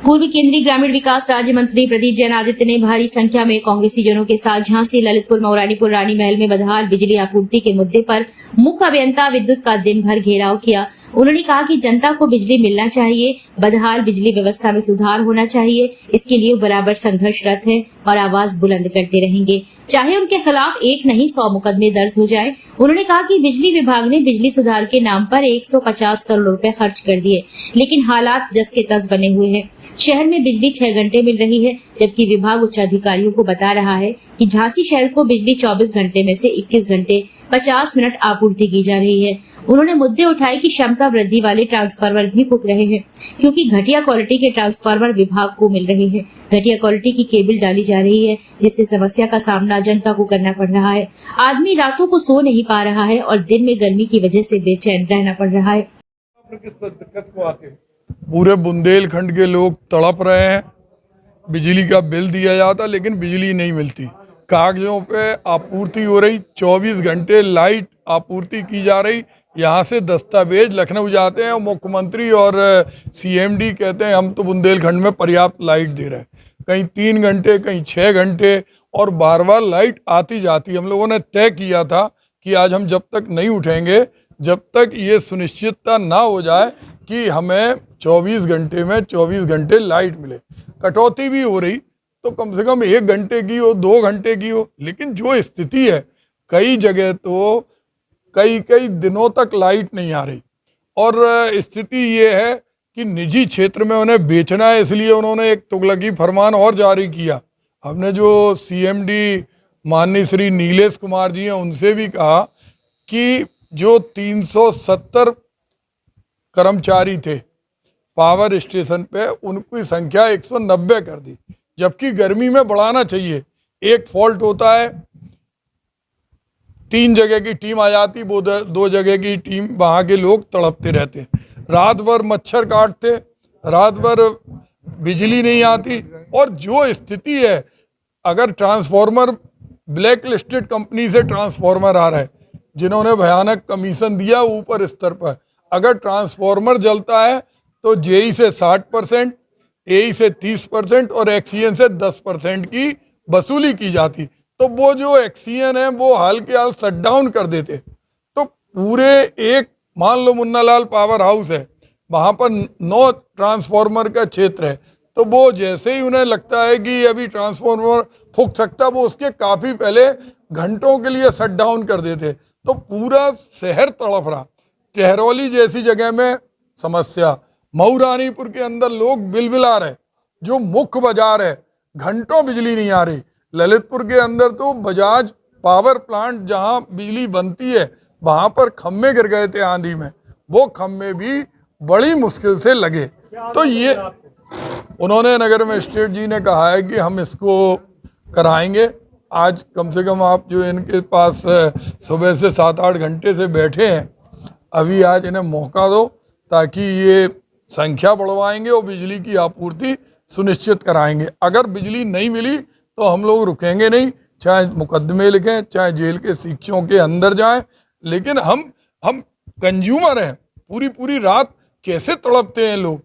पूर्व केंद्रीय ग्रामीण विकास राज्य मंत्री प्रदीप जैन आदित्य ने भारी संख्या में कांग्रेसी जनों के साथ झांसी, ललितपुर, मऊरानीपुर, रानी महल में बदहाल बिजली आपूर्ति के मुद्दे पर मुख्य अभियंता विद्युत का दिन भर घेराव किया। उन्होंने कहा कि जनता को बिजली मिलना चाहिए, बदहाल बिजली व्यवस्था में सुधार होना चाहिए। इसके लिए बराबर संघर्षरत है और आवाज बुलंद करते रहेंगे, चाहे उनके खिलाफ एक नहीं 100 मुकदमे दर्ज हो जाए। उन्होंने कहा कि बिजली विभाग ने बिजली सुधार के नाम पर 150 करोड़ रुपए खर्च कर दिए, लेकिन हालात जस के तस बने हुए हैं। शहर में बिजली 6 घंटे मिल रही है, जबकि विभाग उच्च अधिकारियों को बता रहा है कि झांसी शहर को बिजली 24 घंटे में से 21 घंटे 50 मिनट आपूर्ति की जा रही है। उन्होंने मुद्दे उठाए कि क्षमता वृद्धि वाले ट्रांसफार्मर भी फूक रहे हैं, क्योंकि घटिया क्वालिटी के ट्रांसफार्मर विभाग को मिल रहे हैं। घटिया क्वालिटी की केबल डाली जा रही है, जिससे समस्या का सामना जनता को करना पड़ रहा है। आदमी रातों को सो नहीं पा रहा है और दिन में गर्मी की वजह से बेचैन रहना पड़ रहा है। पूरे बुंदेलखंड के लोग तड़प रहे हैं। बिजली का बिल दिया जाता लेकिन बिजली नहीं मिलती। कागजों पे आपूर्ति हो रही, 24 घंटे लाइट आपूर्ति की जा रही। यहाँ से दस्तावेज लखनऊ जाते हैं और मुख्यमंत्री और सीएमडी कहते हैं हम तो बुंदेलखंड में पर्याप्त लाइट दे रहे हैं। कहीं 3 घंटे, कहीं 6 घंटे और बार बार लाइट आती जाती। हम लोगों ने तय किया था कि आज हम जब तक नहीं उठेंगे, जब तक ये सुनिश्चितता ना हो जाए कि हमें 24 घंटे में 24 घंटे लाइट मिले। कटौती भी हो रही तो कम से कम 1 घंटे की हो, 2 घंटे की हो, लेकिन जो स्थिति है कई जगह तो कई दिनों तक लाइट नहीं आ रही। और स्थिति ये है कि निजी क्षेत्र में उन्हें बेचना है, इसलिए उन्होंने एक तुगलकी फरमान और जारी किया। हमने जो सीएमडी माननीय श्री नीलेश कुमार जी हैं उनसे भी कहा कि जो 370 कर्मचारी थे पावर स्टेशन पे, उनकी संख्या 190 कर दी, जबकि गर्मी में बढ़ाना चाहिए। एक फॉल्ट होता है, 3 जगह की टीम आ जाती, वो 2 जगह की टीम, वहाँ के लोग तड़पते रहते। रात भर मच्छर काटते, रात भर बिजली नहीं आती। और जो स्थिति है, अगर ट्रांसफार्मर ब्लैक लिस्टेड कंपनी से ट्रांसफार्मर आ रहा है, जिन्होंने भयानक कमीशन दिया ऊपर स्तर पर, अगर ट्रांसफार्मर जलता है तो जेई से 60%, एई से 30% और एक्सीएन से 10% की वसूली की जाती। तो वो जो एक्सीएन है वो हाल के हाल शट डाउन कर देते। तो पूरे एक, मान लो मुन्नालाल पावर हाउस है, वहाँ पर 9 ट्रांसफार्मर का क्षेत्र है, तो वो जैसे ही उन्हें लगता है कि अभी ट्रांसफार्मर फूक सकता, वो उसके काफ़ी पहले घंटों के लिए शट डाउन कर देते। तो पूरा शहर तड़प रहा। टहरौली जैसी जगह में समस्या, मऊरानीपुर के अंदर लोग बिलबिला रहे। जो मुख्य बाजार है, घंटों बिजली नहीं आ रही। ललितपुर के अंदर तो बजाज पावर प्लांट जहां बिजली बनती है, वहां पर खम्भे गिर गए थे आंधी में। वो खम्भे भी बड़ी मुश्किल से लगे। तो ये उन्होंने नगर मजिस्ट्रेट जी ने कहा है कि हम इसको कराएंगे। आज कम से कम आप जो इनके पास सुबह से 7-8 घंटे से बैठे हैं, अभी आज इन्हें मौका दो ताकि ये संख्या बढ़वाएंगे और बिजली की आपूर्ति सुनिश्चित कराएंगे। अगर बिजली नहीं मिली तो हम लोग रुकेंगे नहीं, चाहे मुकदमे लिखें, चाहे जेल के शिक्षों के अंदर जाएं, लेकिन हम कंज्यूमर हैं। पूरी रात कैसे तड़पते हैं लोग।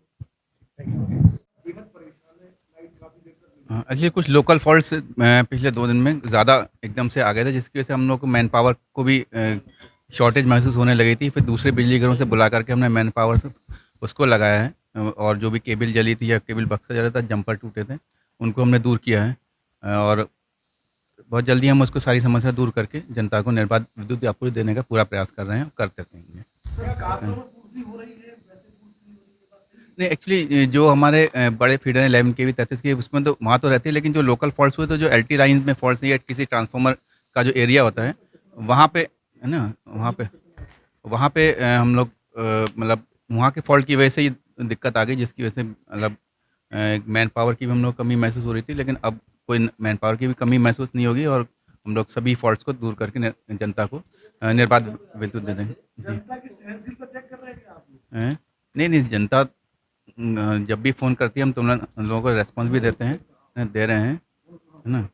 एक्चुअली कुछ लोकल फॉल्ट्स पिछले 2 दिन में ज़्यादा एकदम से आ गए थे, जिसकी वजह से हम लोग को मैन पावर को भी शॉर्टेज महसूस होने लगी थी। फिर दूसरे बिजली घरों से बुला करके हमने मैन पावर से उसको लगाया है, और जो भी केबल जली थी या केबल बक्सा जला था, जंपर टूटे थे, उनको हमने दूर किया है। और बहुत जल्दी हम उसको सारी समस्या दूर करके जनता को निर्बाध विद्युत आपूर्ति देने का पूरा प्रयास कर रहे हैं, करते रहेंगे। नहीं, एक्चुअली जो हमारे बड़े फीडर हैं 11 केवी 33 केवी, उसमें तो वहाँ तो रहती है, लेकिन जो लोकल फॉल्ट्स हुए तो जो एलटी लाइन में फॉल्ट्स या किसी ट्रांसफार्मर का जो एरिया होता है वहाँ पे, है ना, वहाँ पे हम लोग मतलब वहाँ के फॉल्ट की वजह से ही दिक्कत आ गई, जिसकी वजह से मतलब मैन पावर की भी हम लोग कमी महसूस हो रही थी। लेकिन अब कोई मैन पावर की भी कमी महसूस नहीं होगी और हम लोग सभी फॉल्ट्स को दूर करके जनता को निर्बाध विद्युत दे देंगे। नहीं, जनता जब भी फ़ोन करती है हम तुम लोगों को रेस्पॉन्स भी देते हैं, दे रहे हैं, है ना।